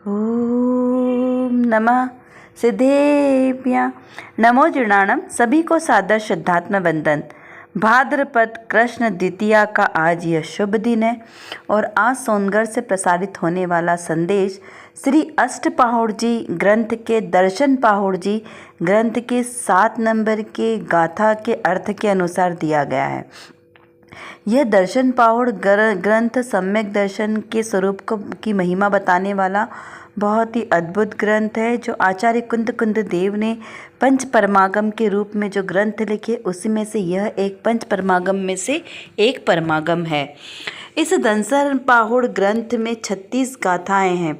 ओम नमः सिद्धेभ्य नमो जीर्णाणम। सभी को सादर श्रद्धात्म वंदन। भाद्रपद कृष्ण द्वितीया का आज यह शुभ दिन है और आज सोनगढ़ से प्रसारित होने वाला संदेश श्री अष्टपाहुड़ जी ग्रंथ के दर्शन पाहुड़ जी ग्रंथ के 7 नंबर के गाथा के अर्थ के अनुसार दिया गया है। यह दर्शन पाहुड़ ग्रंथ सम्यक दर्शन के स्वरूप की महिमा बताने वाला बहुत ही अद्भुत ग्रंथ है, जो आचार्य कुंद देव ने पंच परमागम के रूप में जो ग्रंथ लिखे उसी में से यह एक पंच परमागम में से एक परमागम है। इस दर्शन पाहुड़ ग्रंथ में 36 गाथाएं हैं।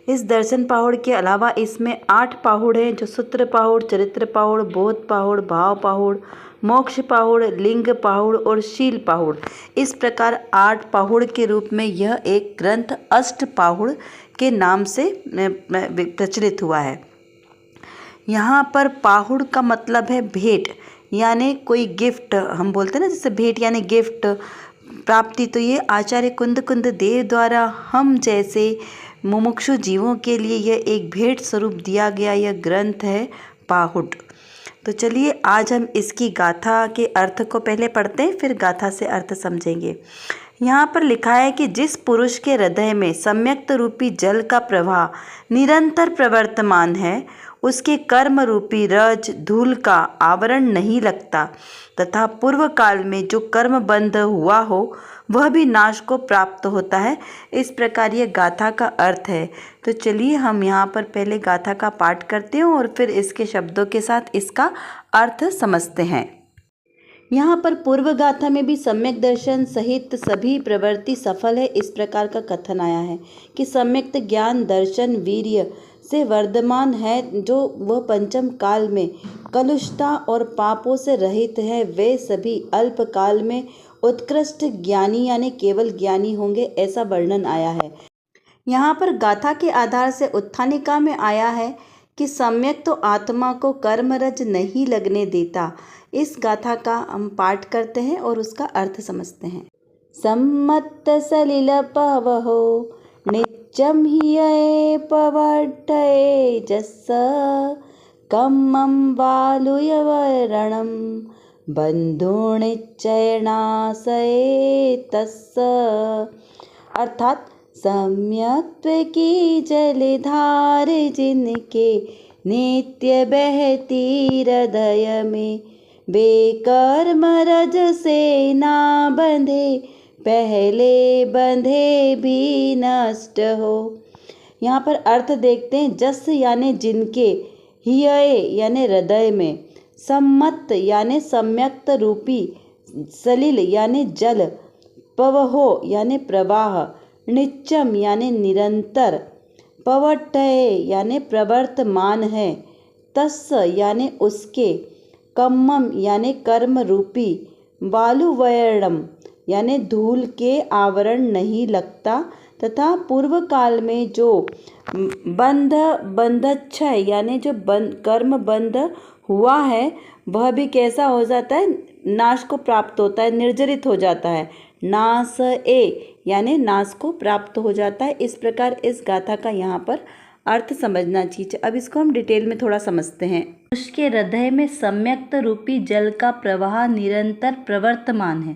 इस दर्शन पाहुड़ के अलावा इसमें 8 पाहुड़ हैं, जो सूत्र पाहुड़, चरित्र पाहुड़, बोध पाहुड़, भाव पाहुड़, मोक्ष पाहुड़, लिंग पाहुड़ और शील पाहुड़। इस प्रकार 8 पाहुड़ के रूप में यह एक ग्रंथ अष्ट पाहुड़ के नाम से प्रचलित हुआ है। यहाँ पर पाहुड़ का मतलब है भेंट, यानी कोई गिफ्ट। हम बोलते हैं ना, जैसे भेंट यानी गिफ्ट प्राप्ति। तो ये आचार्य कुंद देव द्वारा हम जैसे मुमुक्षु जीवों के लिए यह एक भेंट स्वरूप दिया गया यह ग्रंथ है पाहुड़। तो चलिए आज हम इसकी गाथा के अर्थ को पहले पढ़ते हैं, फिर गाथा से अर्थ समझेंगे। यहाँ पर लिखा है कि जिस पुरुष के हृदय में सम्यक्त रूपी जल का प्रवाह निरंतर प्रवर्तमान है, उसके कर्म रूपी रज धूल का आवरण नहीं लगता तथा पूर्व काल में जो कर्म बंध हुआ हो वह भी नाश को प्राप्त होता है। इस प्रकार ये गाथा का अर्थ है। तो चलिए हम यहाँ पर पहले गाथा का पाठ करते हैं और फिर इसके शब्दों के साथ इसका अर्थ समझते हैं। यहाँ पर पूर्व गाथा में भी सम्यक दर्शन सहित सभी प्रवृत्ति सफल है, इस प्रकार का कथन आया है कि सम्यक ज्ञान दर्शन वीर्य से वर्धमान है, जो वह पंचम काल में कलुषता और पापों से रहित है, वे सभी अल्प काल में उत्कृष्ट ज्ञानी यानी केवल ज्ञानी होंगे, ऐसा वर्णन आया है। यहाँ पर गाथा के आधार से उत्थानिका में आया है कि सम्यक तो आत्मा को कर्मरज नहीं लगने देता। इस गाथा का हम पाठ करते हैं और उसका अर्थ समझते हैं। सम्मत सलिल पवहो नित्यम हिये पवर्तये जस्स कम्मं वालुयवरणं बंधुनिश्चयनाशये तस्स। अर्थात सम्यक्त्व की जलधार जिनके नित्य बहती हृदय में, बेकर्म रज से ना बंधे पहले बंधे भी नष्ट हो। यहाँ पर अर्थ देखते हैं। जस यानी जिनके, हिये यानी हृदय में, सम्मत यानी सम्यक्त रूपी, सलिल यानी जल, पवहो यानी प्रवाह, नित्यम यानी निरंतर, पवर्तये यानी प्रवर्तमान है, तस्स यानी उसके, कम्मम यानी कर्म रूपी, वालुवर्णम यानी धूल के आवरण नहीं लगता तथा पूर्व काल में जो बंधच्छय यानी जो कर्म बंध हुआ है वह भी कैसा हो जाता है, नाश को प्राप्त होता है, निर्जरित हो जाता है। नाश यानी नाश को प्राप्त हो जाता है। इस प्रकार इस गाथा का यहाँ पर अर्थ समझना चाहिए। अब इसको हम डिटेल में थोड़ा समझते हैं। उसके हृदय में सम्यक्त रूपी जल का प्रवाह निरंतर प्रवर्तमान है।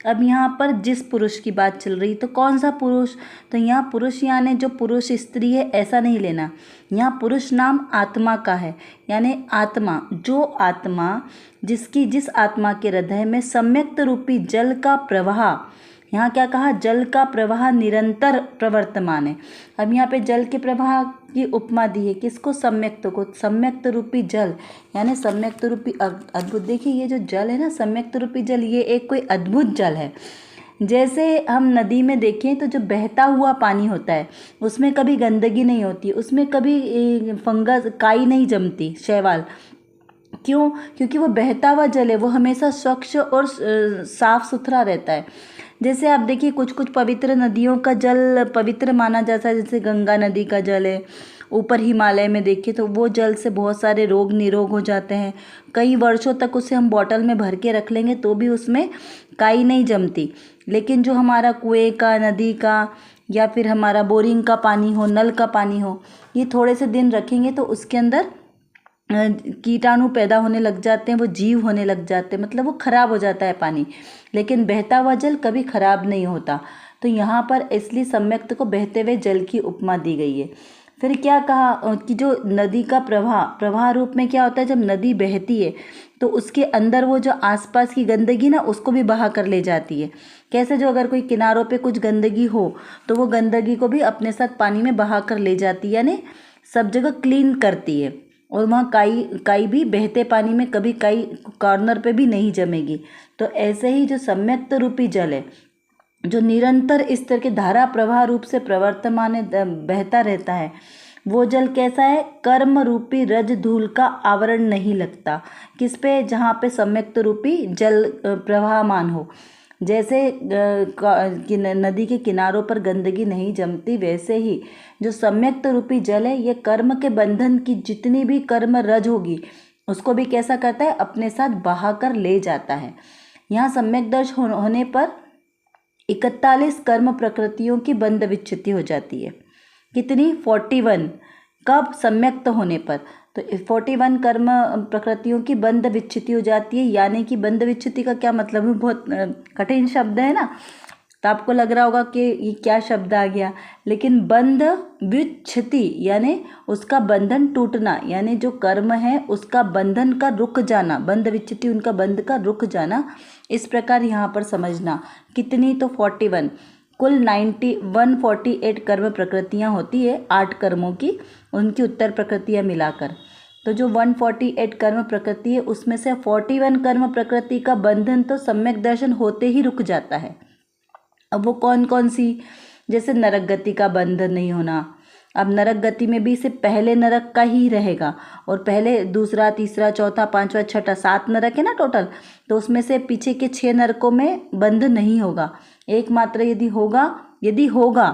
अब यहाँ पर जिस पुरुष की बात चल रही, तो कौन सा पुरुष? तो यहाँ पुरुष यानी जो पुरुष स्त्री है ऐसा नहीं लेना। यहाँ पुरुष नाम आत्मा का है, यानी आत्मा, जो आत्मा जिस आत्मा के हृदय में सम्यक्त रूपी जल का प्रवाह, यहाँ क्या कहा, जल का प्रवाह निरंतर प्रवर्तमान है। अब यहाँ पे जल के प्रवाह की उपमा दी है, किसको? सम्यक्त को। सम्यक्त रूपी जल यानी सम्यक्त रूपी अद्भुत। देखिए ये जो जल है ना, सम्यक्त रूपी जल, ये एक कोई अद्भुत जल है। जैसे हम नदी में देखें तो जो बहता हुआ पानी होता है उसमें कभी गंदगी नहीं होती, उसमें कभी फंगस काई नहीं जमती, शैवाल। क्यों? क्योंकि वो बहता हुआ जल है, वो हमेशा स्वच्छ और साफ सुथरा रहता है। जैसे आप देखिए कुछ पवित्र नदियों का जल पवित्र माना जाता है, जैसे गंगा नदी का जल है। ऊपर हिमालय में देखिए तो वो जल से बहुत सारे रोग निरोग हो जाते हैं। कई वर्षों तक उसे हम बॉटल में भर के रख लेंगे तो भी उसमें काई नहीं जमती। लेकिन जो हमारा कुएं का, नदी का या फिर हमारा बोरिंग का पानी हो, नल का पानी हो, ये थोड़े से दिन रखेंगे तो उसके अंदर कीटाणु पैदा होने लग जाते हैं, वो जीव होने लग जाते हैं, मतलब वो खराब हो जाता है पानी। लेकिन बहता हुआ जल कभी खराब नहीं होता। तो यहाँ पर इसलिए सम्यक्त को बहते हुए जल की उपमा दी गई है। फिर क्या कहा कि जो नदी का प्रवाह रूप में क्या होता है, जब नदी बहती है तो उसके अंदर वो जो आसपास की गंदगी ना उसको भी बहा कर ले जाती है। कैसे, जो अगर कोई किनारों पे कुछ गंदगी हो तो वो गंदगी को भी अपने साथ पानी में बहा कर ले जाती है, यानी सब जगह क्लीन करती है। और वहाँ काई भी बहते पानी में कभी काई कॉर्नर पे भी नहीं जमेगी। तो ऐसे ही जो सम्यक्त रूपी जल है, जो निरंतर इस तरह के धारा प्रवाह रूप से प्रवर्तमान बहता रहता है, वो जल कैसा है, कर्म रूपी रज धूल का आवरण नहीं लगता। किस पे, जहाँ पे सम्यक्त रूपी जल प्रवाहमान हो। जैसे नदी के किनारों पर गंदगी नहीं जमती, वैसे ही जो सम्यक्त रूपी जल है ये कर्म के बंधन की जितनी भी कर्म रज होगी उसको भी कैसा करता है, अपने साथ बहा कर ले जाता है। यहाँ सम्यक दर्श होने पर 41 कर्म प्रकृतियों की बंध विच्छित्ति हो जाती है। कितनी, 41। कब, सम्यक्त होने पर। तो 41 कर्म प्रकृतियों की बंध विच्छित्ति हो जाती है। यानी कि बंध विच्छित्ति का क्या मतलब है, बहुत कठिन शब्द है ना, तो आपको लग रहा होगा कि ये क्या शब्द आ गया। लेकिन बंध विच्छित्ति यानी उसका बंधन टूटना, यानी जो कर्म है उसका बंधन का रुक जाना, बंध विच्छित्ति उनका बंध का रुक जाना। इस प्रकार यहाँ पर समझना। कितनी, तो 41। कुल 148 कर्म प्रकृतियाँ होती है, 8 कर्मों की, उनकी उत्तर प्रकृतियाँ मिलाकर। तो जो 148 कर्म प्रकृति है उसमें से 41 कर्म प्रकृति का बंधन तो सम्यक दर्शन होते ही रुक जाता है। अब वो कौन कौन सी, जैसे नरक गति का बंधन नहीं होना। अब नरक गति में भी सिर्फ पहले नरक का ही रहेगा, और पहले, दूसरा, तीसरा, चौथा, पांचवा, छठा, 7 नरक है ना टोटल, तो उसमें से पीछे के 6 नरकों में बंध नहीं होगा। एकमात्र यदि होगा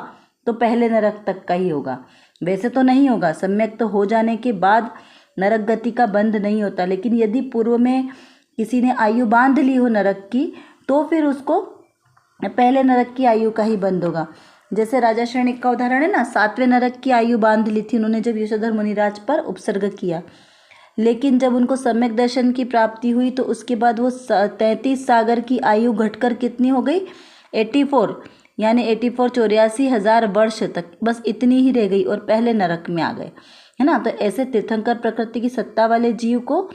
तो पहले नरक तक का ही होगा, वैसे तो नहीं होगा। सम्यक तो हो जाने के बाद नरक गति का बंध नहीं होता। लेकिन यदि पूर्व में किसी ने आयु बांध ली हो नरक की, तो फिर उसको पहले नरक की आयु का ही बंध होगा। जैसे राजा श्रेणिक का उदाहरण है ना, 7वें नरक की आयु बांध ली थी उन्होंने जब यशोधर मुनिराज पर उपसर्ग किया। लेकिन जब उनको सम्यक दर्शन की प्राप्ति हुई तो उसके बाद वो 33 सागर की आयु घटकर कितनी हो गई, 84, यानी 84,84,000 वर्ष तक बस इतनी ही रह गई और पहले नरक में आ गए, है ना। तो ऐसे तीर्थंकर प्रकृति की सत्ता वाले जीव को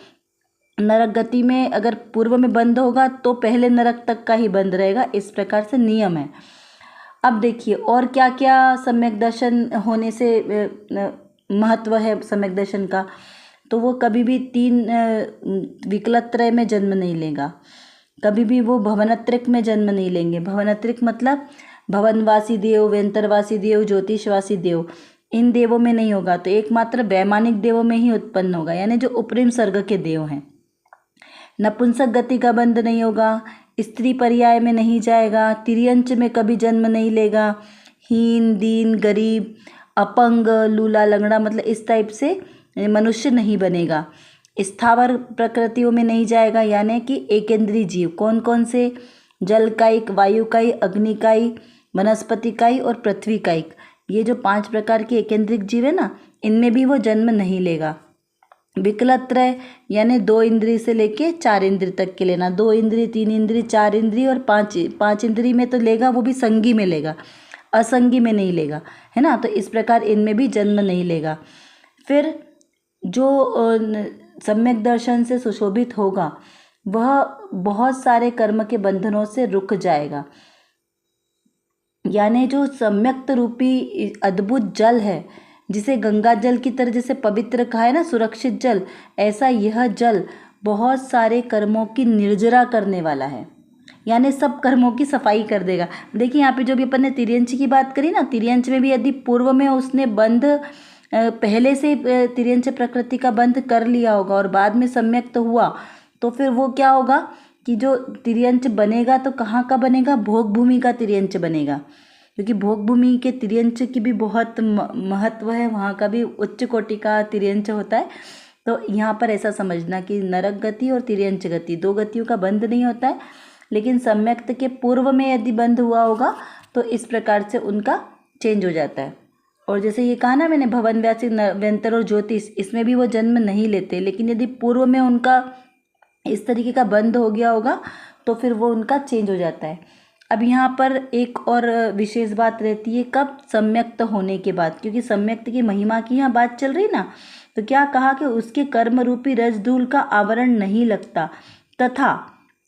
नरक गति में अगर पूर्व में बंद होगा तो पहले नरक तक का ही बंद रहेगा। इस प्रकार से नियम है। अब देखिए और क्या क्या सम्यक दर्शन होने से महत्व है सम्यक दर्शन का। तो वो कभी भी 3 विकलत्रय में जन्म नहीं लेगा, कभी भी वो भवनत्रिक में जन्म नहीं लेंगे। भवनत्रिक मतलब भवनवासी देव, व्यंतरवासी देव, ज्योतिषवासी देव, इन देवों में नहीं होगा। तो एकमात्र वैमानिक देवों में ही उत्पन्न होगा, यानी जो उपरिम सर्ग के देव हैं। नपुंसक गति का बंध नहीं होगा, स्त्री पर्याय में नहीं जाएगा, तिर्यंच में कभी जन्म नहीं लेगा, हीन, दीन, गरीब, अपंग, लूला, लंगड़ा, मतलब इस टाइप से मनुष्य नहीं बनेगा। स्थावर प्रकृतियों में नहीं जाएगा, यानी कि एकेंद्रीय जीव कौन कौन से, जल कायिक, वायु कायिक, अग्नि कायिक, वनस्पति कायिक और पृथ्वी कायिक, ये जो 5 प्रकार के एकेंद्रिक जीव है ना, इनमें भी वो जन्म नहीं लेगा। विकलत्रय यानी 2 इंद्रिय से लेके 4 इंद्रिय तक के लेना, 2 इंद्रिय, 3 इंद्रिय, 4 इंद्रिय और 5 इंद्रिय में तो लेगा, वो भी संगी में लेगा, असंगी में नहीं लेगा, है ना। तो इस प्रकार इनमें भी जन्म नहीं लेगा। फिर जो सम्यक दर्शन से सुशोभित होगा वह बहुत सारे कर्म के बंधनों से रुक जाएगा। यानी जो सम्यक्त रूपी अद्भुत जल है, जिसे गंगा जल की तरह जैसे पवित्र कहा है ना, सुरक्षित जल, ऐसा यह जल बहुत सारे कर्मों की निर्जरा करने वाला है, यानी सब कर्मों की सफाई कर देगा। देखिए यहाँ पे जो भी अपन ने तिर्यंच की बात करी ना, तिर्यंच में भी यदि पूर्व में उसने बंध पहले से तिर्यंच प्रकृति का बंध कर लिया होगा और बाद में सम्यक तो हुआ, तो फिर वो क्या होगा कि जो तिर्यंच बनेगा तो कहाँ का बनेगा, भोग भूमि का तिर्यंच बनेगा, क्योंकि भोग भूमि के तिर्यंच की भी बहुत महत्व है, वहाँ का भी उच्च कोटि का तिर्यंच होता है। तो यहाँ पर ऐसा समझना कि नरक गति और तिर्यंच गति 2 गतियों का बंध नहीं होता है, लेकिन सम्यक्त के पूर्व में यदि बंध हुआ होगा तो इस प्रकार से उनका चेंज हो जाता है। और जैसे ये कहा ना मैंने, भवन व्यासी व्यंतर और ज्योतिष, इसमें भी वो जन्म नहीं लेते, लेकिन यदि पूर्व में उनका इस तरीके का बंध हो गया होगा तो फिर वो उनका चेंज हो जाता है। अब यहाँ पर एक और विशेष बात रहती है, कब? सम्यक्त होने के बाद, क्योंकि सम्यक्त की महिमा की यहाँ बात चल रही ना, तो क्या कहा कि उसके कर्म रूपी रजधूल का आवरण नहीं लगता, तथा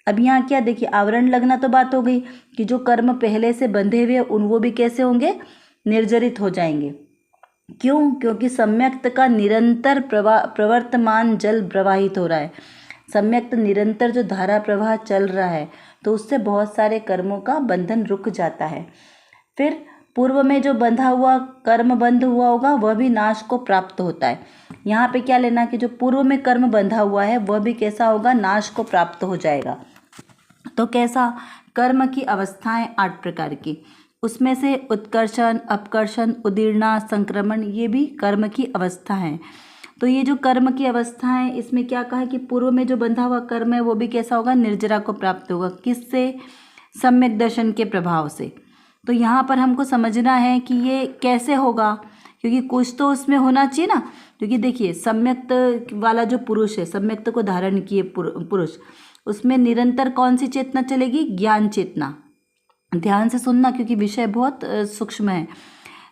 अब यहाँ क्या देखिए, आवरण लगना तो बात हो गई कि जो कर्म पहले से बंधे हुए उन वो भी कैसे होंगे? निर्जरित हो जाएंगे। क्यों? क्योंकि सम्यक्त का निरंतर प्रवर्तमान जल प्रवाहित हो रहा है। सम्यक्त निरंतर जो धारा प्रवाह चल रहा है तो उससे बहुत सारे कर्मों का बंधन रुक जाता है। फिर पूर्व में जो बंधा हुआ कर्म बंध हुआ होगा वह भी नाश को प्राप्त होता है। यहाँ पे क्या लेना कि जो पूर्व में कर्म बंधा हुआ है वह भी कैसा होगा? नाश को प्राप्त हो जाएगा। तो कैसा? कर्म की अवस्थाएं 8 प्रकार की, उसमें से उत्कर्षण, अपकर्षण, उदीर्णा, संक्रमण, ये भी कर्म की अवस्था है। तो ये जो कर्म की अवस्था है इसमें क्या कहा कि पूर्व में जो बंधा हुआ कर्म है वो भी कैसा होगा? निर्जरा को प्राप्त होगा। किससे? सम्यक दर्शन के प्रभाव से। तो यहाँ पर हमको समझना है कि ये कैसे होगा, क्योंकि कुछ तो उसमें होना चाहिए ना। क्योंकि देखिए सम्यक्त वाला जो पुरुष है, सम्यक्त को धारण किए पुरुष, उसमें निरंतर कौन सी चेतना चलेगी? ज्ञान चेतना। ध्यान से सुनना क्योंकि विषय बहुत सूक्ष्म है।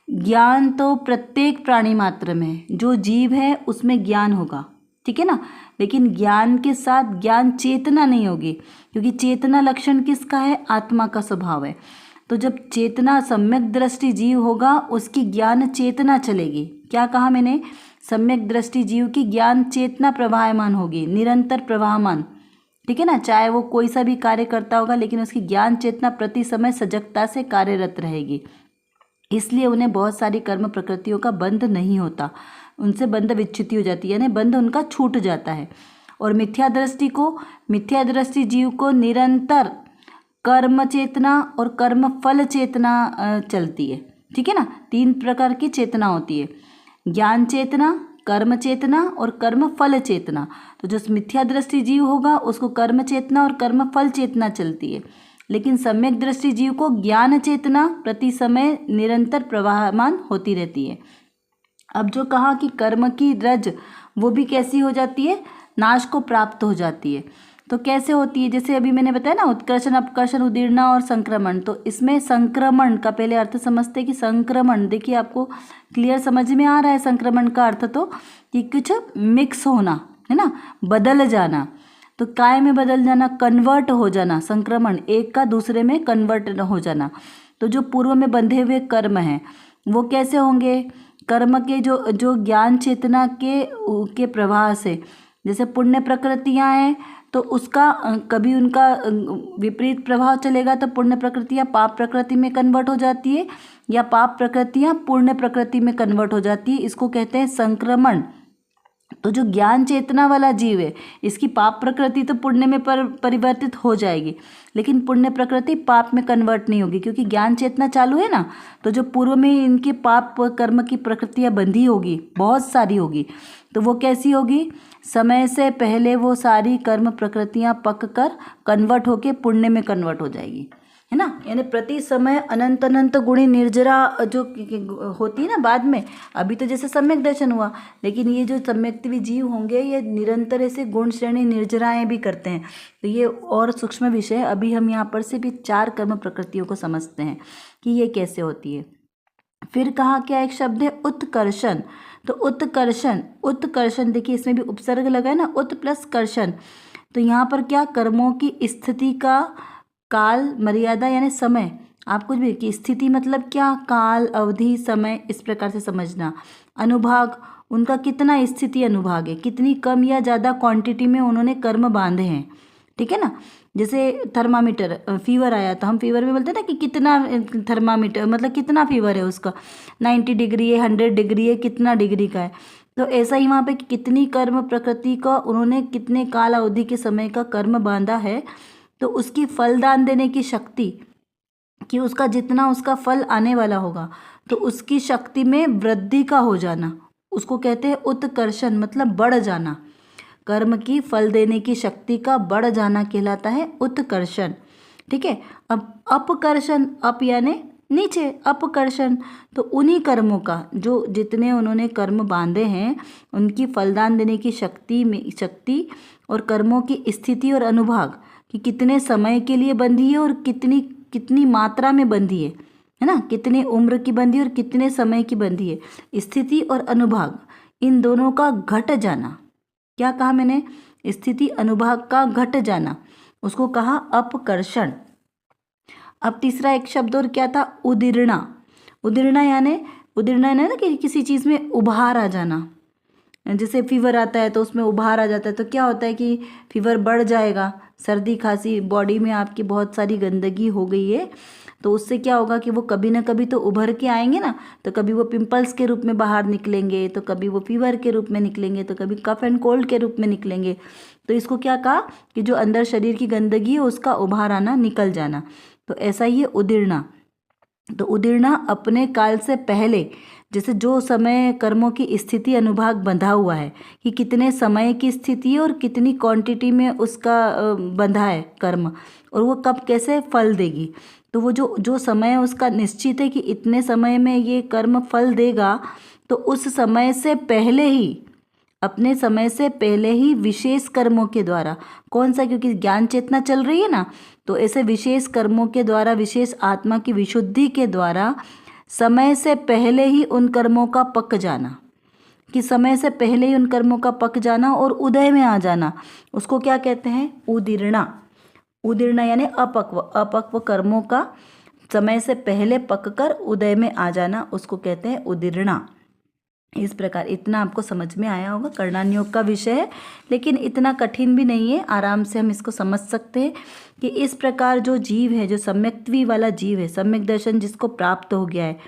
ज्ञान तो प्रत्येक प्राणी मात्र में, जो जीव है उसमें ज्ञान होगा, ठीक है ना, लेकिन ज्ञान के साथ ज्ञान चेतना नहीं होगी, क्योंकि चेतना लक्षण किसका है? आत्मा का स्वभाव है। तो जब चेतना सम्यक दृष्टि जीव होगा उसकी ज्ञान चेतना चलेगी। क्या कहा मैंने? सम्यक दृष्टि जीव की ज्ञान चेतना प्रवाहमान होगी, निरंतर प्रवाहमान, ठीक है ना। चाहे वो कोई सा भी कार्य करता होगा लेकिन उसकी ज्ञान चेतना प्रति समय सजगता से कार्यरत रहेगी। इसलिए उन्हें बहुत सारी कर्म प्रकृतियों का बंध नहीं होता, उनसे बंध विच्छिति हो जाती है, यानी बंध उनका छूट जाता है। और मिथ्या दृष्टि जीव को निरंतर कर्म चेतना और कर्म फल चेतना चलती है, ठीक है ना। 3 प्रकार की चेतना होती है, ज्ञान चेतना, कर्म चेतना और कर्म फल चेतना। तो जो मिथ्या दृष्टि जीव होगा उसको कर्म चेतना और कर्म फल चेतना चलती है, लेकिन सम्यक दृष्टि जीव को ज्ञान चेतना प्रति समय निरंतर प्रवाहमान होती रहती है। अब जो कहा कि कर्म की रज वो भी कैसी हो जाती है? नाश को प्राप्त हो जाती है। तो कैसे होती है? जैसे अभी मैंने बताया ना, उत्कर्षण, अपकर्षण, उदीर्णा और संक्रमण। तो इसमें संक्रमण का पहले अर्थ समझते हैं कि संक्रमण, देखिए आपको क्लियर समझ में आ रहा है संक्रमण का अर्थ, तो कि कुछ मिक्स होना है ना, बदल जाना। तो काय में बदल जाना? कन्वर्ट हो जाना। संक्रमण, एक का दूसरे में कन्वर्ट हो जाना। तो जो पूर्व में बंधे हुए कर्म हैं वो कैसे होंगे? कर्म के जो ज्ञान चेतना के प्रवाह से, जैसे पुण्य प्रकृतियां हैं तो उसका कभी उनका विपरीत प्रभाव चलेगा तो पुण्य प्रकृतियां पाप प्रकृति में कन्वर्ट हो जाती है, या पाप प्रकृतियां पुण्य प्रकृति में कन्वर्ट हो जाती है। इसको कहते हैं संक्रमण। तो जो ज्ञान चेतना वाला जीव है इसकी पाप प्रकृति तो पुण्य में परिवर्तित हो जाएगी, लेकिन पुण्य प्रकृति पाप में कन्वर्ट नहीं होगी, क्योंकि ज्ञान चेतना चालू है ना। तो जो पूर्व में इनके पाप कर्म की प्रकृतियां बंधी होगी, बहुत सारी होगी, तो वो कैसी होगी? समय से पहले वो सारी कर्म प्रकृतियां पक कर कन्वर्ट होके पुण्य में कन्वर्ट हो जाएगी, है ना। यानी प्रति समय अनंत अनंत गुणी निर्जरा जो होती है ना बाद में, अभी तो जैसे सम्यक दर्शन हुआ, लेकिन ये जो सम्यक्तिवी जीव होंगे ये निरंतर ऐसे गुण श्रेणी निर्जराएं भी करते हैं। तो ये और सूक्ष्म विषय, अभी हम यहाँ पर से भी 4 कर्म प्रकृतियों को समझते हैं कि ये कैसे होती है। फिर कहा क्या एक शब्द है उत्कर्षण। तो उत्कर्षण देखिए इसमें भी उपसर्ग लगा है ना, उत प्लस कर्षण। तो यहाँ पर क्या? कर्मों की स्थिति का काल, मर्यादा यानी समय, आप कुछ भी कि स्थिति मतलब क्या? काल, अवधि, समय, इस प्रकार से समझना। अनुभाग, उनका कितना स्थिति अनुभाग है, कितनी कम या ज़्यादा क्वांटिटी में उन्होंने कर्म बांधे हैं, ठीक है ना। जैसे थर्मामीटर, फीवर आया तो हम फीवर में बोलते हैं ना कि कितना थर्मामीटर, मतलब कितना फीवर है उसका, 90 डिग्री है, 100 डिग्री है, कितना डिग्री का है। तो ऐसा ही वहाँ पे कितनी कर्म प्रकृति का उन्होंने कितने काल अवधि के समय का कर्म बांधा है, तो उसकी फलदान देने की शक्ति, कि उसका जितना उसका फल आने वाला होगा तो उसकी शक्ति में वृद्धि का हो जाना, उसको कहते हैं उत्कर्षण, मतलब बढ़ जाना। कर्म की फल देने की शक्ति का बढ़ जाना कहलाता है उत्कर्षण, ठीक है। अब अपकर्षण, अप यानी नीचे, अपकर्षण। तो उन्हीं कर्मों का, जो जितने उन्होंने कर्म बांधे हैं उनकी फलदान देने की शक्ति और कर्मों की स्थिति और अनुभाग कि कितने समय के लिए बंधी है और कितनी कितनी मात्रा में बंधी है ना, कितने उम्र की बंधी और कितने समय की बंधी है, स्थिति और अनुभाग, इन दोनों का घट जाना। क्या कहा मैंने? स्थिति अनुभाग का घट जाना, उसको कहा अपकर्षण। अब तीसरा एक शब्द और क्या था? उदीर्णा। उदीर्णा यानी ना कि किसी चीज़ में उभार आ जाना। जैसे फीवर आता है तो उसमें उभार आ जाता है, तो क्या होता है कि फीवर बढ़ जाएगा। सर्दी खांसी, बॉडी में आपकी बहुत सारी गंदगी हो गई है, तो उससे क्या होगा कि वो कभी ना कभी तो उभर के आएंगे ना। तो कभी वो पिंपल्स के रूप में बाहर निकलेंगे, तो कभी वो फीवर के रूप में निकलेंगे, तो कभी कफ एंड कोल्ड के रूप में निकलेंगे। तो इसको क्या कहा कि जो अंदर शरीर की गंदगी है उसका उभार आना, निकल जाना, तो ऐसा ही है उदीर्णा। तो उदीर्णा अपने काल से पहले, जैसे जो समय कर्मों की स्थिति अनुभाग बंधा हुआ है कि कितने समय की स्थिति है और कितनी क्वांटिटी में उसका बंधा है कर्म, और वो कब कैसे फल देगी। तो वो जो समय है उसका निश्चित है कि इतने समय में ये कर्म फल देगा, तो उस समय से पहले ही, अपने समय से पहले ही विशेष कर्मों के द्वारा, कौन सा, क्योंकि ज्ञान चेतना चल रही है ना, तो ऐसे विशेष कर्मों के द्वारा, विशेष आत्मा की विशुद्धि के द्वारा समय से पहले ही उन कर्मों का पक जाना, कि समय से पहले ही उन कर्मों का पक जाना और उदय में आ जाना, उसको क्या कहते हैं? उदीर्णा। उदीर्णा यानी अपक्व, अपक्व कर्मों का समय से पहले पककर उदय में आ जाना, उसको कहते हैं उदीर्णा। इस प्रकार इतना आपको समझ में आया होगा। कर्णान योग का विषय है, लेकिन इतना कठिन भी नहीं है, आराम से हम इसको समझ सकते हैं कि इस प्रकार जो जीव है, जो सम्यक्त्वी वाला जीव है, सम्यक दर्शन जिसको प्राप्त हो गया है,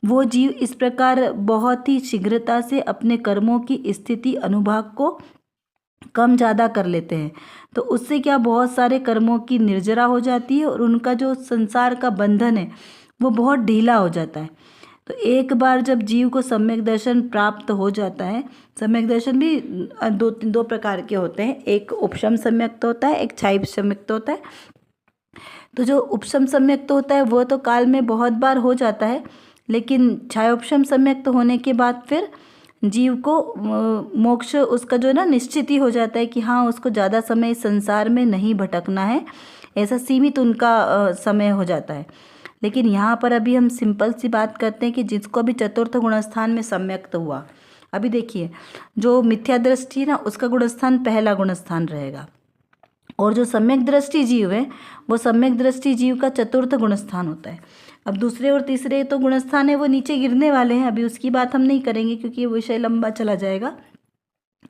वो जीव इस प्रकार बहुत ही शीघ्रता से अपने कर्मों की स्थिति अनुभाग को कम ज़्यादा कर लेते हैं। तो उससे क्या, बहुत सारे कर्मों की निर्जरा हो जाती है और उनका जो संसार का बंधन है वो बहुत ढीला हो जाता है। तो एक बार जब जीव को सम्यक दर्शन प्राप्त हो जाता है, सम्यक दर्शन भी दो प्रकार के होते हैं, एक उपशम सम्यक्त होता है, एक छाइब सम्यक्त होता है। तो जो उपशम सम्यक्त होता है वो तो काल में बहुत बार हो जाता है, लेकिन छायोपशम सम्यक्त होने के बाद फिर जीव को मोक्ष उसका जो है ना निश्चित ही हो जाता है कि हाँ, उसको ज़्यादा समय इस संसार में नहीं भटकना है, ऐसा सीमित उनका समय हो जाता है। लेकिन यहाँ पर अभी हम सिंपल सी बात करते हैं कि जिसको अभी चतुर्थ गुणस्थान में सम्यक्त हुआ, अभी देखिए जो मिथ्या दृष्टि ना, उसका गुणस्थान पहला गुणस्थान रहेगा, और जो सम्यक दृष्टि जीव है वो सम्यक दृष्टि जीव का चतुर्थ गुणस्थान होता है। अब दूसरे और तीसरे तो गुणस्थान है वो नीचे गिरने वाले हैं, अभी उसकी बात हम नहीं करेंगे क्योंकि ये विषय लंबा चला जाएगा।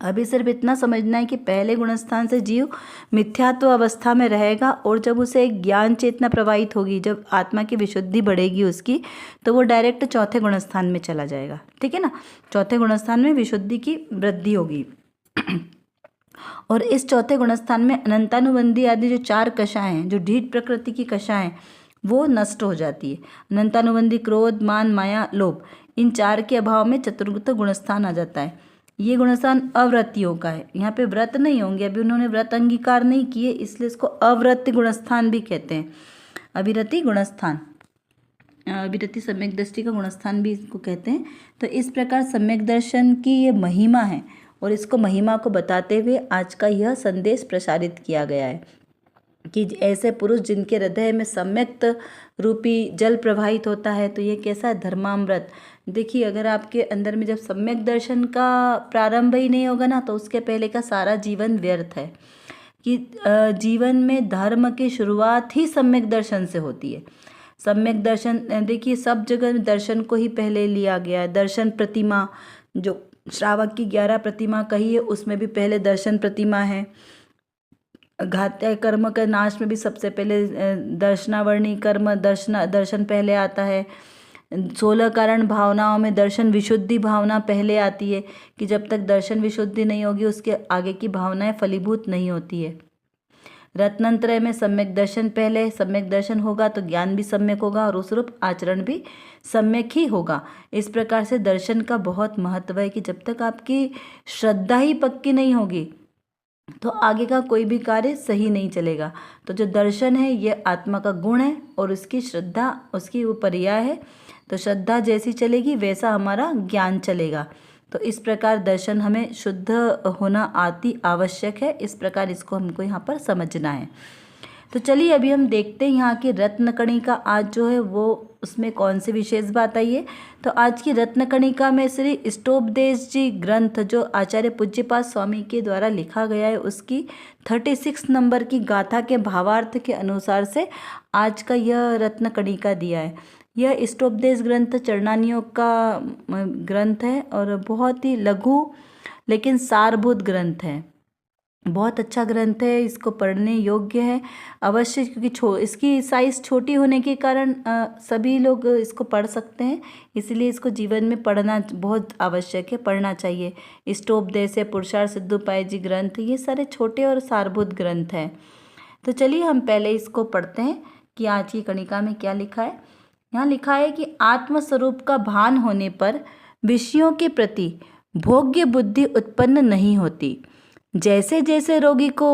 अभी सिर्फ इतना समझना है कि पहले गुणस्थान से जीव मिथ्यात्व अवस्था में रहेगा, और जब उसे ज्ञान चेतना प्रवाहित होगी, जब आत्मा की विशुद्धि बढ़ेगी उसकी, तो वो डायरेक्ट चौथे गुणस्थान में चला जाएगा। ठीक है ना, चौथे गुणस्थान में विशुद्धि की वृद्धि होगी। और इस चौथे गुणस्थान में अनंतानुबंधी आदि जो 4 कषाएं हैं, जो ढीठ प्रकृति की कषाएं, वो नष्ट हो जाती है। अनंतानुबंधी क्रोध, मान, माया, लोभ, इन 4 के अभाव में चतुर्थ गुणस्थान आ जाता है। ये गुणस्थान अव्रतियों का है, यहाँ पे व्रत नहीं होंगे, अभी उन्होंने व्रत अंगीकार नहीं किए, इसलिए इसको अव्रत गुणस्थान भी कहते हैं। अविरति गुणस्थान, अविरति सम्यक दृष्टि का गुणस्थान भी इसको कहते हैं। तो इस प्रकार सम्यक दर्शन की ये महिमा है, और इसको महिमा को बताते हुए आज का यह संदेश प्रसारित किया गया है कि ऐसे पुरुष जिनके हृदय में सम्यक्त रूपी जल प्रवाहित होता है, तो ये कैसा है? धर्मामृत। देखिए, अगर आपके अंदर में जब सम्यक दर्शन का प्रारंभ ही नहीं होगा ना, तो उसके पहले का सारा जीवन व्यर्थ है। कि जीवन में धर्म की शुरुआत ही सम्यक दर्शन से होती है। सम्यक दर्शन, देखिए सब जगह दर्शन को ही पहले लिया गया है। दर्शन प्रतिमा, जो श्रावक की 11 प्रतिमा कही है, उसमें भी पहले दर्शन प्रतिमा है। घात्य कर्म के नाश में भी सबसे पहले दर्शनावर्णी कर्म, दर्शन पहले आता है। 16 कारण भावनाओं में दर्शन विशुद्धि भावना पहले आती है, कि जब तक दर्शन विशुद्धि नहीं होगी उसके आगे की भावनाएं फलीभूत नहीं होती है। रत्नत्रय में सम्यक दर्शन पहले, सम्यक दर्शन होगा तो ज्ञान भी सम्यक होगा और उस रूप आचरण भी सम्यक ही होगा। इस प्रकार से दर्शन का बहुत महत्व है कि जब तक आपकी श्रद्धा ही पक्की नहीं होगी, तो आगे का कोई भी कार्य सही नहीं चलेगा। तो जो दर्शन है ये आत्मा का गुण है और उसकी श्रद्धा उसकी वो पर्याय है। तो श्रद्धा जैसी चलेगी वैसा हमारा ज्ञान चलेगा। तो इस प्रकार दर्शन हमें शुद्ध होना अति आवश्यक है। इस प्रकार इसको हमको यहाँ पर समझना है। तो चलिए अभी हम देखते हैं यहाँ की रत्नकणिका आज जो है वो उसमें कौन सी विशेष बात आई है। तो आज की रत्नकणिका में श्री इष्टोपदेश जी ग्रंथ जो आचार्य पूज्यपाद स्वामी के द्वारा लिखा गया है उसकी 36 नंबर की गाथा के भावार्थ के अनुसार से आज का यह रत्नकणिका दिया है। यह इष्टोपदेश ग्रंथ चरणानियों का ग्रंथ है और बहुत ही लघु लेकिन सारभूत ग्रंथ है। बहुत अच्छा ग्रंथ है, इसको पढ़ने योग्य है अवश्य, क्योंकि इसकी साइज़ छोटी होने के कारण सभी लोग इसको पढ़ सकते हैं। इसलिए इसको जीवन में पढ़ना बहुत आवश्यक है, पढ़ना चाहिए। इष्टोपदेश है, पुरुषार्थ सिद्धोपाय जी ग्रंथ, ये सारे छोटे और सारभूत ग्रंथ हैं। तो चलिए हम पहले इसको पढ़ते हैं कि आज की कणिका में क्या लिखा है। यहाँ लिखा है कि आत्मस्वरूप का भान होने पर विषयों के प्रति भोग्य बुद्धि उत्पन्न नहीं होती। जैसे जैसे रोगी को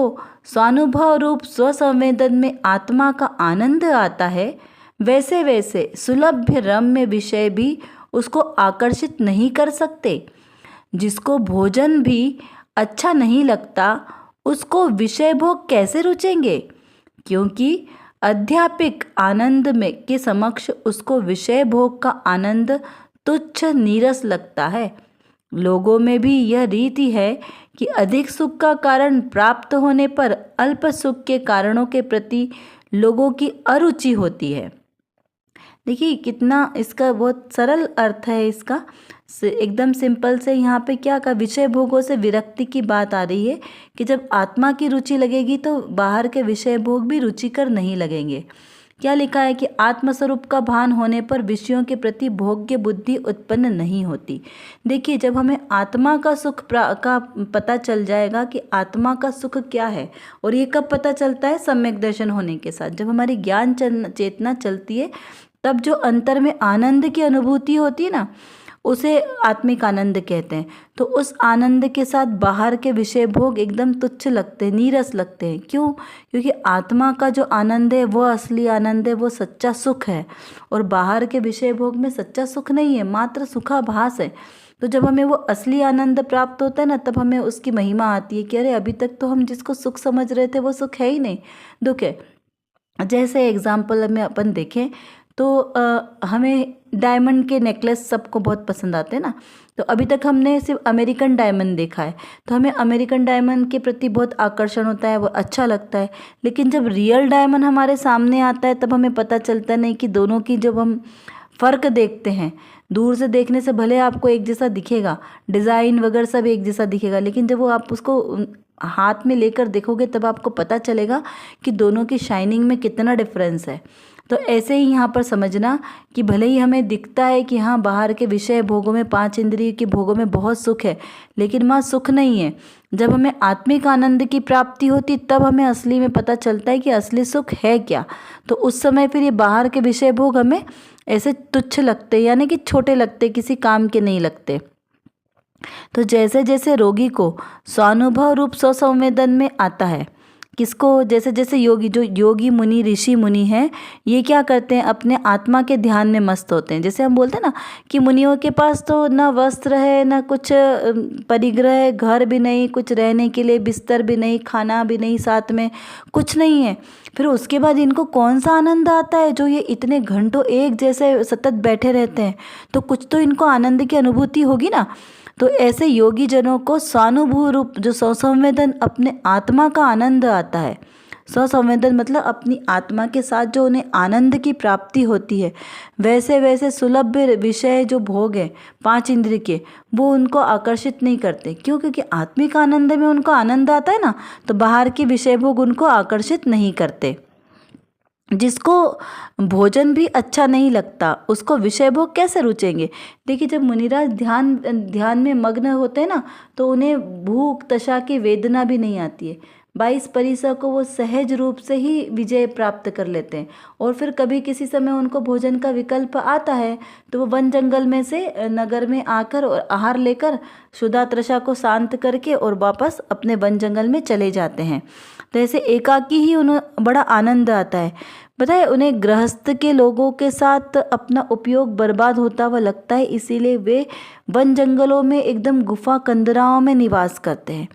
स्वानुभव रूप स्वसंवेदन में आत्मा का आनंद आता है, वैसे वैसे सुलभ्य रम्य विषय भी उसको आकर्षित नहीं कर सकते। जिसको भोजन भी अच्छा नहीं लगता उसको विषय भोग कैसे रुचेंगे, क्योंकि अध्यात्मिक आनंद में के समक्ष उसको विषय भोग का आनंद तुच्छ नीरस लगता है। लोगों में भी यह रीति है कि अधिक सुख का कारण प्राप्त होने पर अल्प सुख के कारणों के प्रति लोगों की अरुचि होती है। देखिए कितना इसका बहुत सरल अर्थ है इसका, एकदम सिंपल से। यहाँ पे क्या का विषय भोगों से विरक्ति की बात आ रही है कि जब आत्मा की रुचि लगेगी तो बाहर के विषय भोग भी रुचिकर नहीं लगेंगे। क्या लिखा है कि आत्मस्वरूप का भान होने पर विषयों के प्रति भोग्य बुद्धि उत्पन्न नहीं होती। देखिए जब हमें आत्मा का सुख का पता चल जाएगा कि आत्मा का सुख क्या है, और ये कब पता चलता है, सम्यक दर्शन होने के साथ। जब हमारी ज्ञान चेतना चलती है तब जो अंतर में आनंद की अनुभूति होती है ना, उसे आत्मिक आनंद कहते हैं। तो उस आनंद के साथ बाहर के विषय भोग एकदम तुच्छ लगते हैं, नीरस लगते हैं। क्यों? क्योंकि आत्मा का जो आनंद है वो असली आनंद है, वो सच्चा सुख है, और बाहर के विषय भोग में सच्चा सुख नहीं है, मात्र सुखाभास है। तो जब हमें वो असली आनंद प्राप्त होता है ना, तब हमें उसकी महिमा आती है कि अरे अभी तक तो हम जिसको सुख समझ रहे थे वो सुख है ही नहीं, दुख है। जैसे एग्जाम्पल में अपन देखें तो हमें डायमंड के नेकलेस सबको बहुत पसंद आते हैं ना। तो अभी तक हमने सिर्फ अमेरिकन डायमंड देखा है, तो हमें अमेरिकन डायमंड के प्रति बहुत आकर्षण होता है, वो अच्छा लगता है। लेकिन जब रियल डायमंड हमारे सामने आता है तब हमें पता चलता नहीं कि दोनों की जब हम फ़र्क देखते हैं, दूर से देखने से भले आपको एक जैसा दिखेगा, डिज़ाइन वगैरह सब एक जैसा दिखेगा, लेकिन जब वो आप उसको हाथ में लेकर देखोगे तब आपको पता चलेगा कि दोनों की शाइनिंग में कितना डिफरेंस है। तो ऐसे ही यहाँ पर समझना कि भले ही हमें दिखता है कि हाँ बाहर के विषय भोगों में, 5 इंद्रिय के भोगों में बहुत सुख है, लेकिन वहाँ सुख नहीं है। जब हमें आत्मिक आनंद की प्राप्ति होती तब हमें असली में पता चलता है कि असली सुख है क्या। तो उस समय फिर ये बाहर के विषय भोग हमें ऐसे तुच्छ लगते, यानी कि छोटे लगते, किसी काम के नहीं लगते। तो जैसे जैसे रोगी को स्वानुभव रूप स्वसंवेदन में आता है, किसको? जैसे जैसे जो योगी मुनि, ऋषि मुनि हैं, ये क्या करते हैं, अपने आत्मा के ध्यान में मस्त होते हैं। जैसे हम बोलते हैं ना कि मुनियों के पास तो ना वस्त्र है, ना कुछ परिग्रह है, घर भी नहीं, कुछ रहने के लिए बिस्तर भी नहीं, खाना भी नहीं, साथ में कुछ नहीं है। फिर उसके बाद इनको कौन सा आनंद आता है, जो ये इतने घंटों एक जैसे सतत बैठे रहते हैं, तो कुछ तो इनको आनंद की अनुभूति होगी ना। तो ऐसे योगी जनों को स्वानुभूति रूप जो स्वसंवेदन, अपने आत्मा का आनंद आता है। स्वसंवेदन मतलब अपनी आत्मा के साथ जो उन्हें आनंद की प्राप्ति होती है, वैसे वैसे सुलभ विषय जो भोग है 5 इंद्रिय के, वो उनको आकर्षित नहीं करते। क्यों? क्योंकि आत्मिक आनंद में उनको आनंद आता है ना, तो बाहर के विषय भोग उनको आकर्षित नहीं करते। जिसको भोजन भी अच्छा नहीं लगता उसको विषय भोग कैसे रुचेंगे। देखिए जब मुनिराज ध्यान में मग्न होते हैं ना, तो उन्हें भूख तशा की वेदना भी नहीं आती है। 22 परिसर को वो सहज रूप से ही विजय प्राप्त कर लेते हैं। और फिर कभी किसी समय उनको भोजन का विकल्प आता है तो वो वन जंगल में से नगर में आकर और आहार लेकर क्षुधा तृषा को शांत करके और वापस अपने वन जंगल में चले जाते हैं। तो ऐसे एकाकी ही उन्हें बड़ा आनंद आता है। पता है, उन्हें गृहस्थ के लोगों के साथ अपना उपयोग बर्बाद होता हुआ लगता है, इसीलिए वे वन जंगलों में एकदम गुफा कंदराओं में निवास करते हैं।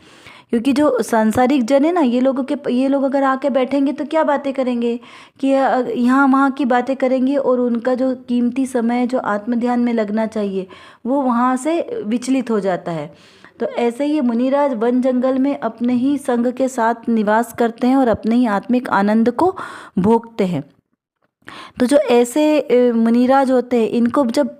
क्योंकि जो सांसारिक जन है ना, ये लोग अगर आके बैठेंगे तो क्या बातें करेंगे कि यहाँ वहाँ की बातें करेंगे, और उनका जो कीमती समय जो आत्म ध्यान में लगना चाहिए वो वहाँ से विचलित हो जाता है। तो ऐसे ही मुनिराज वन जंगल में अपने ही संग के साथ निवास करते हैं और अपने ही आत्मिक आनंद को भोगते हैं। तो जो ऐसे मुनिराज होते हैं, इनको जब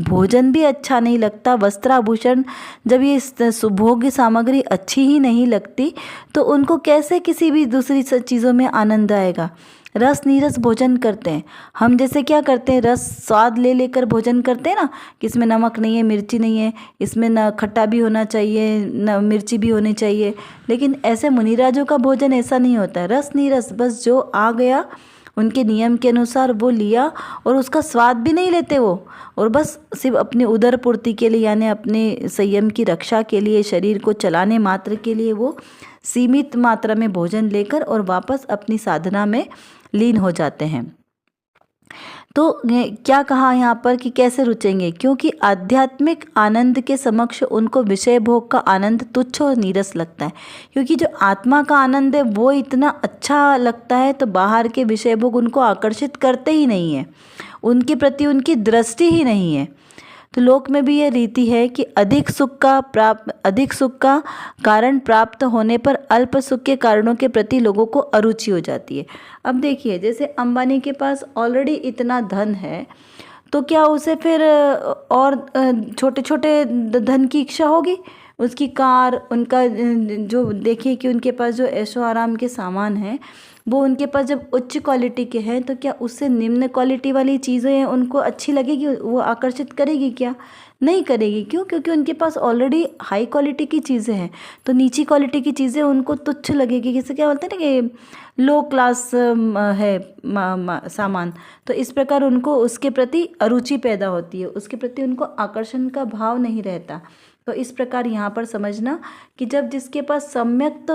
भोजन भी अच्छा नहीं लगता, वस्त्राभूषण, जब ये सुभोग्य सामग्री अच्छी ही नहीं लगती, तो उनको कैसे किसी भी दूसरी चीज़ों में आनंद आएगा। रस नीरस भोजन करते हैं। हम जैसे क्या करते हैं, रस स्वाद ले लेकर भोजन करते हैं ना, कि इसमें नमक नहीं है, मिर्ची नहीं है, इसमें न खट्टा भी होना चाहिए, न मिर्ची भी होनी चाहिए। लेकिन ऐसे मुनिराजों का भोजन ऐसा नहीं होता है। रस नीरस, बस जो आ गया उनके नियम के अनुसार वो लिया, और उसका स्वाद भी नहीं लेते वो, और बस सिर्फ अपनी उदर पूर्ति के लिए, यानी अपने संयम की रक्षा के लिए, शरीर को चलाने मात्र के लिए वो सीमित मात्रा में भोजन लेकर और वापस अपनी साधना में लीन हो जाते हैं। तो क्या कहा यहाँ पर कि कैसे रुचेंगे, क्योंकि आध्यात्मिक आनंद के समक्ष उनको विषय भोग का आनंद तुच्छ और नीरस लगता है। क्योंकि जो आत्मा का आनंद है वो इतना अच्छा लगता है, तो बाहर के विषय भोग उनको आकर्षित करते ही नहीं है, उनके प्रति उनकी दृष्टि ही नहीं है। तो लोक में भी ये रीति है कि अधिक सुख का कारण प्राप्त होने पर अल्प सुख के कारणों के प्रति लोगों को अरुचि हो जाती है। अब देखिए, जैसे अंबानी के पास ऑलरेडी इतना धन है, तो क्या उसे फिर और छोटे छोटे धन की इच्छा होगी? उसकी कार, उनका जो देखिए कि उनके पास जो ऐशो आराम के सामान हैं वो उनके पास जब उच्च क्वालिटी के हैं, तो क्या उससे निम्न क्वालिटी वाली चीज़ें उनको अच्छी लगेगी, वो आकर्षित करेगी? क्या नहीं करेगी। क्यों? क्योंकि उनके पास ऑलरेडी हाई क्वालिटी की चीज़ें हैं, तो नीची क्वालिटी की चीज़ें उनको तुच्छ लगेगी। जैसे क्या बोलते हैं ना कि लो क्लास है सामान, तो इस प्रकार उनको उसके प्रति अरुचि पैदा होती है, उसके प्रति उनको आकर्षण का भाव नहीं रहता। तो इस प्रकार यहाँ पर समझना कि जब जिसके पास सम्यक्त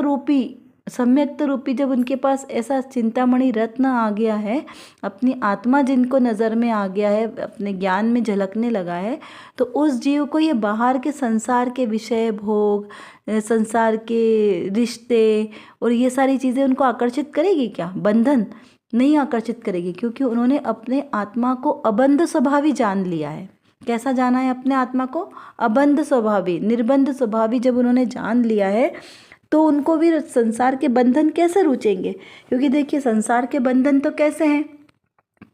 रूपी जब उनके पास ऐसा चिंतामणि रत्न आ गया है, अपनी आत्मा जिनको नज़र में आ गया है, अपने ज्ञान में झलकने लगा है, तो उस जीव को ये बाहर के संसार के विषय भोग, संसार के रिश्ते और ये सारी चीज़ें उनको आकर्षित करेगी क्या? बंधन नहीं आकर्षित करेगी, क्योंकि उन्होंने अपने आत्मा को अबंध स्वभावी जान लिया है। कैसा जाना है अपने आत्मा को? अबंध स्वभावी, निर्बंध स्वभावी जब उन्होंने जान लिया है, तो उनको भी संसार के बंधन कैसे रुचेंगे? क्योंकि देखिए, संसार के बंधन तो कैसे हैं?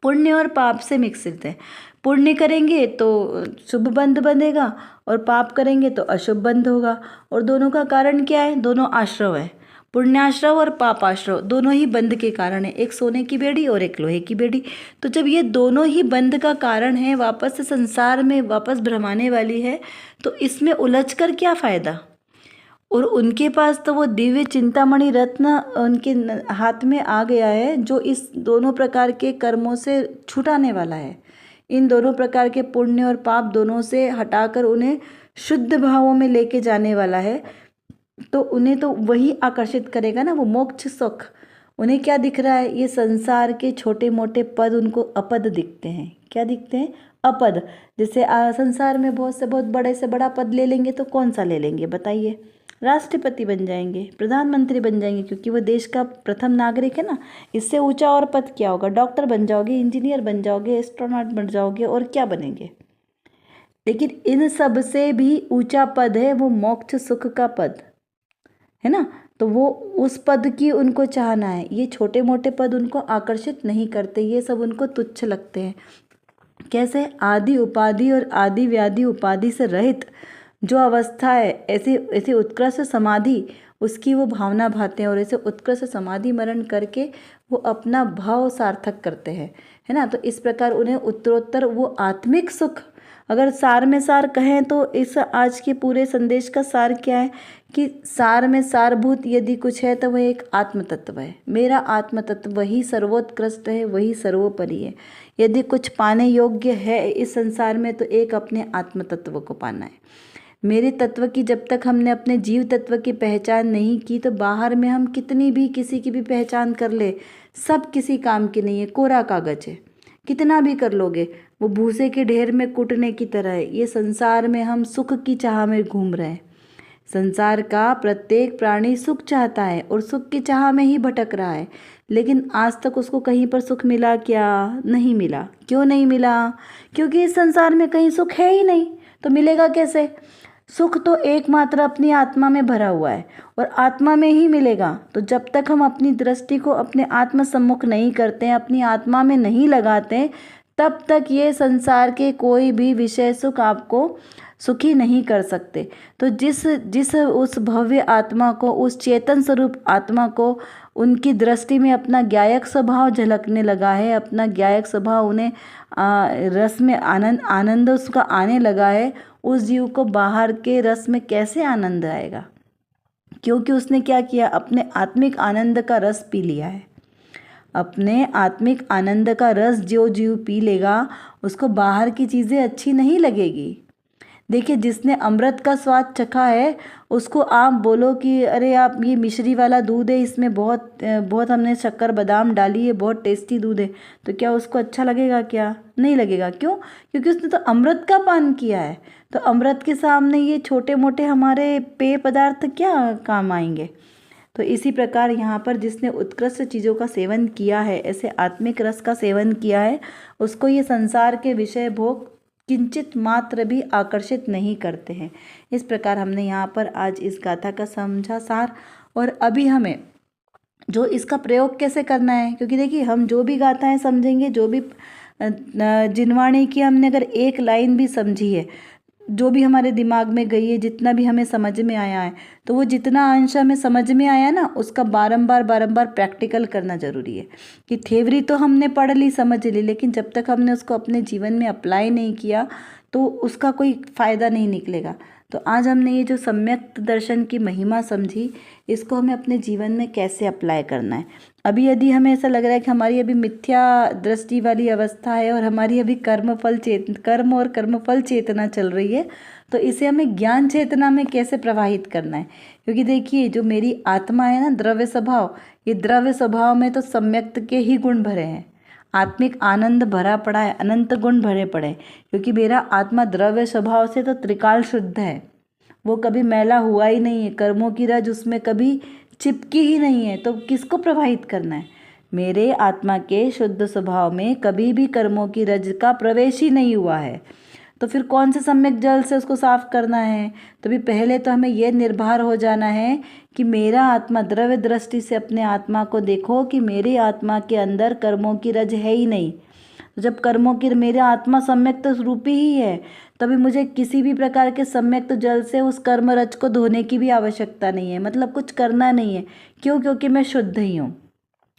पुण्य और पाप से मिश्रित है। पुण्य करेंगे तो शुभ बंध बंधेगा, और पाप करेंगे तो अशुभ बंध होगा। और दोनों का कारण क्या है? दोनों आश्रव है। पुण्याश्रव और पापाश्रव दोनों ही बंध के कारण है, एक सोने की बेड़ी और एक लोहे की बेड़ी। तो जब ये दोनों ही बंध का कारण है, वापस से संसार में वापस भ्रमाने वाली है, तो इसमें उलझकर क्या फ़ायदा? और उनके पास तो वो दिव्य चिंतामणि रत्न उनके हाथ में आ गया है, जो इस दोनों प्रकार के कर्मों से छुटाने वाला है। इन दोनों प्रकार के पुण्य और पाप दोनों से हटाकर उन्हें शुद्ध भावों में लेके जाने वाला है। तो उन्हें तो वही आकर्षित करेगा ना, वो मोक्ष सुख। उन्हें क्या दिख रहा है? ये संसार के छोटे मोटे पद उनको अपद दिखते हैं। क्या दिखते हैं? अपद। जैसे संसार में बहुत बड़े से बड़ा पद ले लेंगे तो कौन सा ले लेंगे बताइए? राष्ट्रपति बन जाएंगे, प्रधानमंत्री बन जाएंगे, क्योंकि वो देश का प्रथम नागरिक है ना। इससे ऊंचा और पद क्या होगा? डॉक्टर बन जाओगे, इंजीनियर बन जाओगे, एस्ट्रोनॉट बन जाओगे, और क्या बनेंगे? लेकिन इन सब से भी ऊंचा पद है वो मोक्ष सुख का पद है ना। तो वो उस पद की उनको चाहना है। ये छोटे मोटे पद उनको आकर्षित नहीं करते, ये सब उनको तुच्छ लगते हैं। कैसे? आदि उपाधि और आदि व्याधि उपाधि से रहित जो अवस्था है, ऐसी उत्कृष्ट समाधि, उसकी वो भावना भाते हैं, और ऐसे उत्कृष्ट समाधि मरण करके वो अपना भाव सार्थक करते हैं, है ना। तो इस प्रकार उन्हें उत्तरोत्तर वो आत्मिक सुख अगर सार में सार कहें तो इस आज के पूरे संदेश का सार क्या है कि सार में सारभूत यदि कुछ है तो वह एक आत्म तत्व है। मेरा आत्म तत्व वही सर्वोत्कृष्ट है, वही सर्वोपरि है। यदि कुछ पाने योग्य है इस संसार में तो एक अपने आत्म तत्व को पाना है। मेरे तत्व की जब तक हमने अपने जीव तत्व की पहचान नहीं की तो बाहर में हम कितनी भी किसी की भी पहचान कर ले, सब किसी काम की नहीं है, कोरा कागज है। कितना भी कर लोगे वो भूसे के ढेर में कूटने की तरह है। ये संसार में हम सुख की चाह में घूम रहे हैं। संसार का प्रत्येक प्राणी सुख चाहता है और सुख की चाह में ही भटक रहा है, लेकिन आज तक उसको कहीं पर सुख मिला क्या? नहीं मिला। क्यों नहीं मिला? क्योंकि इस संसार में कहीं सुख है ही नहीं, तो मिलेगा कैसे? सुख तो एकमात्र अपनी आत्मा में भरा हुआ है और आत्मा में ही मिलेगा। तो जब तक हम अपनी दृष्टि को अपने आत्म सम्मुख नहीं करते हैं, अपनी आत्मा में नहीं लगाते, तब तक ये संसार के कोई भी विषय सुख आपको सुखी नहीं कर सकते। तो जिस उस भव्य आत्मा को, उस चेतन स्वरूप आत्मा को उनकी दृष्टि में अपना ज्ञायक स्वभाव झलकने लगा है, अपना ज्ञायक स्वभाव उन्हें रस में आनंद उसका आने लगा है, उस जीव को बाहर के रस में कैसे आनंद आएगा? क्योंकि उसने क्या किया? अपने आत्मिक आनंद का रस पी लिया है। अपने आत्मिक आनंद का रस जो जीव पी लेगा उसको बाहर की चीज़ें अच्छी नहीं लगेगी। देखिए, जिसने अमृत का स्वाद चखा है उसको आप बोलो कि अरे आप ये मिश्री वाला दूध है, इसमें बहुत हमने शक्कर बादाम डाली है, बहुत टेस्टी दूध है, तो क्या उसको अच्छा लगेगा? क्या नहीं लगेगा। क्यों? क्योंकि उसने तो अमृत का पान किया है। तो अमृत के सामने ये छोटे मोटे हमारे पेय पदार्थ क्या काम आएंगे? तो इसी प्रकार यहाँ पर जिसने उत्कृष्ट चीज़ों का सेवन किया है, ऐसे आत्मिक रस का सेवन किया है, उसको ये संसार के विषय भोग किंचित मात्र भी आकर्षित नहीं करते हैं। इस प्रकार हमने यहाँ पर आज इस गाथा का समझा सार। और अभी हमें जो इसका प्रयोग कैसे करना है, क्योंकि देखिए हम जो भी गाथाएं समझेंगे, जो भी जिनवाणी की हमने अगर एक लाइन भी समझी है, जो भी हमारे दिमाग में गई है, जितना भी हमें समझ में आया है, तो वो जितना अंश हमें समझ में आया ना, उसका बारंबार प्रैक्टिकल करना ज़रूरी है। कि थ्योरी तो हमने पढ़ ली, समझ ली, लेकिन जब तक हमने उसको अपने जीवन में अप्लाई नहीं किया तो उसका कोई फ़ायदा नहीं निकलेगा। तो आज हमने ये जो सम्यक दर्शन की महिमा समझी, इसको हमें अपने जीवन में कैसे अप्लाई करना है। अभी यदि हमें ऐसा लग रहा है कि हमारी अभी मिथ्या दृष्टि वाली अवस्था है और हमारी अभी कर्म और कर्मफल चेतना चल रही है, तो इसे हमें ज्ञान चेतना में कैसे प्रवाहित करना है। क्योंकि देखिए, जो मेरी आत्मा है ना, द्रव्य स्वभाव, ये द्रव्य स्वभाव में तो सम्यक्त के ही गुण भरे हैं, आत्मिक आनंद भरा पड़ा है, अनंत गुण भरे पड़े हैं। क्योंकि मेरा आत्मा द्रव्य स्वभाव से तो त्रिकाल शुद्ध है, वो कभी मैला हुआ ही नहीं है, कर्मों की रज उसमें कभी चिपकी ही नहीं है। तो किसको प्रवाहित करना है? मेरे आत्मा के शुद्ध स्वभाव में कभी भी कर्मों की रज का प्रवेश ही नहीं हुआ है। तो फिर कौन से सम्यक जल से उसको साफ करना है? तो भी पहले तो हमें यह निर्भर हो जाना है कि मेरा आत्मा, द्रव्य दृष्टि से अपने आत्मा को देखो कि मेरी आत्मा के अंदर कर्मों की रज है ही नहीं। तो जब कर्मों की, मेरा आत्मा सम्यक्त रूपी ही है, तभी मुझे किसी भी प्रकार के सम्यक्त जल से उस कर्म रज को धोने की भी आवश्यकता नहीं है, मतलब कुछ करना नहीं है। क्यों? क्योंकि मैं शुद्ध ही हूँ।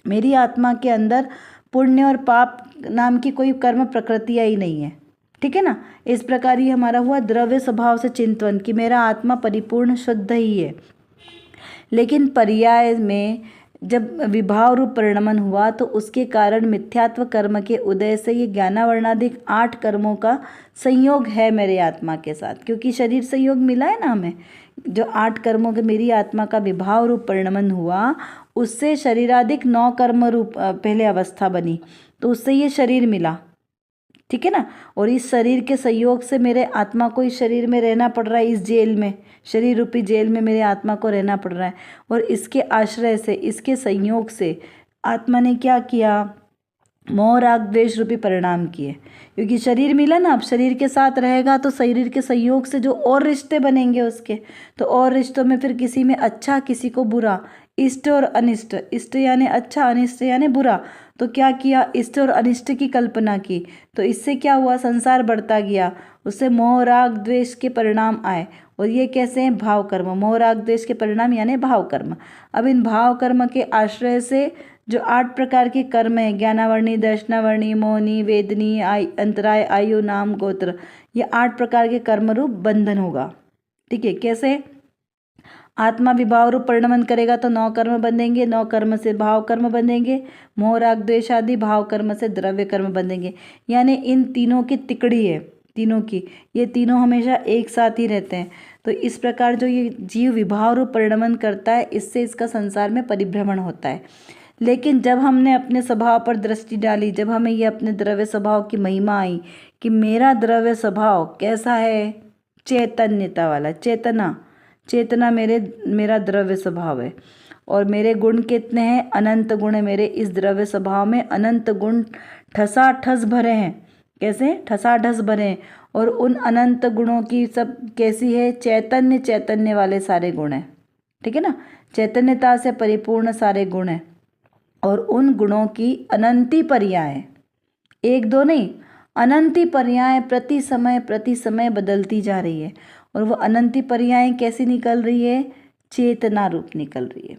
मेरी आत्मा के अंदर पुण्य और पाप नाम की कोई कर्म प्रकृतियाँ ही नहीं है। ठीक है ना? इस प्रकार ही हमारा हुआ द्रव्य स्वभाव से चिंतन कि मेरा आत्मा परिपूर्ण शुद्ध ही है। लेकिन पर्याय में जब विभाव रूप परिणमन हुआ तो उसके कारण मिथ्यात्व कर्म के उदय से ये ज्ञानावर्णाधिक 8 कर्मों का संयोग है मेरे आत्मा के साथ। क्योंकि शरीर संयोग मिला है ना हमें, जो 8 कर्मों के मेरी आत्मा का विभाव रूप परिणमन हुआ, उससे शरीराधिक 9 कर्म रूप पहले अवस्था बनी, तो उससे ये शरीर मिला। ठीक है ना? और इस शरीर के संयोग से मेरे आत्मा को इस शरीर में रहना पड़ रहा है, इस जेल में, शरीर रूपी जेल में मेरे आत्मा को रहना पड़ रहा है। और इसके आश्रय से, इसके संयोग से आत्मा ने क्या किया? मोह राग द्वेष रूपी परिणाम किए। क्योंकि शरीर मिला ना, अब शरीर के साथ रहेगा तो शरीर के संयोग से जो और रिश्ते बनेंगे उसके, तो और रिश्तों में फिर किसी में अच्छा, किसी को बुरा, इष्ट और अनिष्ट, इष्ट यानी अच्छा, अनिष्ट यानी बुरा। तो क्या किया? इष्ट और अनिष्ट की कल्पना की, तो इससे क्या हुआ? संसार बढ़ता गया, उससे मोह राग द्वेष के परिणाम आए। और ये कैसे हैं? भाव कर्म। मोह राग द्वेष के परिणाम यानी भाव कर्म। अब इन भाव कर्म के आश्रय से जो 8 प्रकार के कर्म है, ज्ञानावर्णी, दर्शनावर्णी, मोहनी, वेदनी, अंतराय, आयु, नाम, गोत्र, ये 8 प्रकार के कर्म रूप बंधन होगा। ठीक है, कैसे? आत्मा विभाव रूप परिणमन करेगा तो 9 कर्म बंधेंगे, 9 कर्म से भाव कर्म बंधेंगे, मोह राग द्वेष आदि भाव कर्म से द्रव्य कर्म बंधेंगे। यानी इन तीनों की तिकड़ी है, तीनों की, ये तीनों हमेशा एक साथ ही रहते हैं। तो इस प्रकार जो ये जीव विभाव रूप परिणमन करता है, इससे इसका संसार में परिभ्रमण होता है। लेकिन जब हमने अपने स्वभाव पर दृष्टि डाली, जब हमें ये अपने द्रव्य स्वभाव की महिमा आई कि मेरा द्रव्य स्वभाव कैसा है, चैतन्यता वाला, चेतना मेरा द्रव्य स्वभाव है, और मेरे गुण कितने हैं, अनंत गुण है मेरे इस द्रव्य स्वभाव में, अनंत गुण ठसाठस भरे हैं। कैसे? ठसाठस भरे हैं। और उन अनंत गुणों की सब कैसी है, चैतन्य वाले सारे गुण हैं। ठीक है ना, चैतन्यता से परिपूर्ण सारे गुण हैं, और उन गुणों की अनंती पर्याय, एक दो नहीं, अनंती पर्याय प्रति समय बदलती जा रही है। और वो अनंती पर्याय कैसी निकल रही है, चेतना रूप निकल रही है,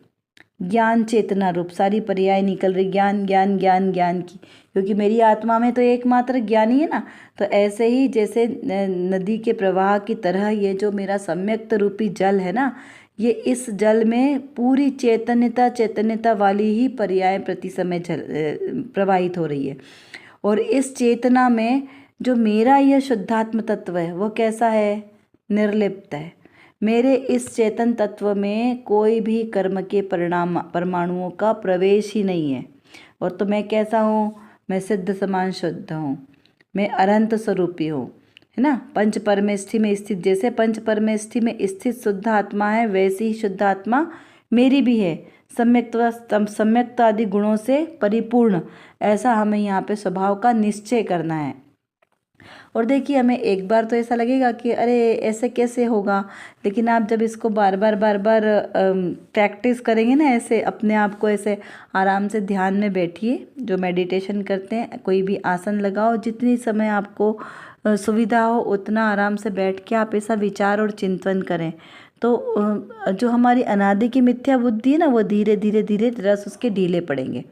ज्ञान चेतना रूप सारी पर्याय निकल रही, ज्ञान ज्ञान ज्ञान ज्ञान की, क्योंकि मेरी आत्मा में तो एकमात्र ज्ञान ही है ना। तो ऐसे ही जैसे नदी के प्रवाह की तरह ये जो मेरा सम्यक्त रूपी जल है ना, ये इस जल में पूरी चैतन्यता वाली ही पर्याय प्रति समय प्रवाहित हो रही है। और इस चेतना में जो मेरा यह शुद्धात्म तत्व है वो कैसा है, निर्लिप्त है। मेरे इस चेतन तत्व में कोई भी कर्म के परमाणुओं का प्रवेश ही नहीं है। और तो मैं कैसा हूँ, मैं सिद्ध समान शुद्ध हूँ, मैं अनंत स्वरूपी हूँ, है ना। पंच परमेष्ठि में स्थित, जैसे पंच परमेष्ठि में स्थित शुद्ध आत्मा है, वैसी ही शुद्ध आत्मा मेरी भी है, सम्यक्त आदि गुणों से परिपूर्ण। ऐसा हमें यहाँ पे स्वभाव का निश्चय करना है। और देखिए, हमें एक बार तो ऐसा लगेगा कि अरे ऐसे कैसे होगा, लेकिन आप जब इसको बार बार प्रैक्टिस करेंगे ना, ऐसे अपने आप को ऐसे आराम से ध्यान में बैठिए, जो मेडिटेशन करते हैं, कोई भी आसन लगाओ, जितनी समय आपको सुविधा हो उतना आराम से बैठ के आप ऐसा विचार और चिंतन करें, तो जो हमारी अनादि की मिथ्या बुद्धि है ना, वो धीरे धीरे रस उसके ढीले पड़ेंगे।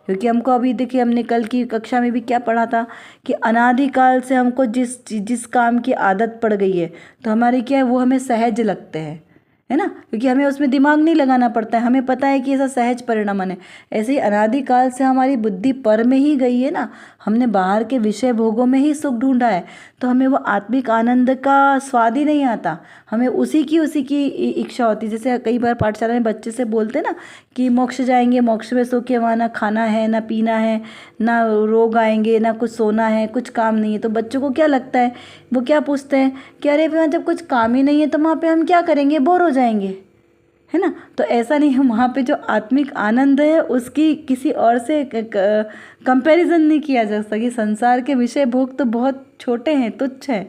क्योंकि हमको अभी देखिए, हमने कल की कक्षा में भी क्या पढ़ा था कि अनादिकाल से हमको जिस काम की आदत पड़ गई है, तो हमारी क्या है, वो हमें सहज लगते हैं, है ना, क्योंकि हमें उसमें दिमाग नहीं लगाना पड़ता है, हमें पता है कि ऐसा सहज परिणमन है। ऐसे ही अनादिकाल से हमारी बुद्धि पर में ही गई है ना, हमने बाहर के विषय भोगों में ही सुख ढूंढा है, तो हमें वो आत्मिक आनंद का स्वाद ही नहीं आता, हमें उसी की इच्छा होती है। जैसे कई बार पाठशाला में बच्चे से बोलते ना कि मोक्ष जाएंगे, मोक्ष में सो के वहाँ ना खाना है, ना पीना है, ना रोग आएंगे, ना कुछ सोना है, कुछ काम नहीं है। तो बच्चों को क्या लगता है, वो क्या पूछते हैं कि अरे वहाँ जब कुछ काम ही नहीं है तो वहाँ पे हम क्या करेंगे, बोर हो जाएंगे, है ना। तो ऐसा नहीं है, वहाँ पे जो आत्मिक आनंद है उसकी किसी और से कंपैरिजन नहीं किया जा सकता। संसार के विषय भोग तो बहुत छोटे हैं, तुच्छ हैं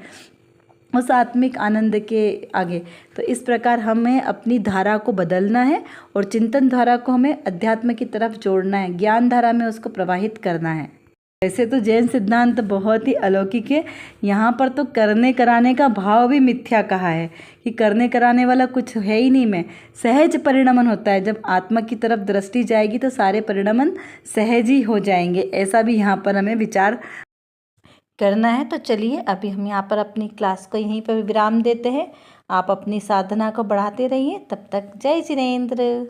उस आत्मिक आनंद के आगे। तो इस प्रकार हमें अपनी धारा को बदलना है और चिंतन धारा को हमें अध्यात्म की तरफ जोड़ना है, ज्ञान धारा में उसको प्रवाहित करना है। वैसे तो जैन सिद्धांत बहुत ही अलौकिक है, यहाँ पर तो करने कराने का भाव भी मिथ्या कहा है कि करने कराने वाला कुछ है ही नहीं, में सहज परिणमन होता है। जब आत्मा की तरफ दृष्टि जाएगी तो सारे परिणमन सहज ही हो जाएंगे, ऐसा भी यहाँ पर हमें विचार करना है। तो चलिए अभी हम यहाँ पर अपनी क्लास को यहीं पर विराम देते हैं। आप अपनी साधना को बढ़ाते रहिए, तब तक जय जिनेंद्र।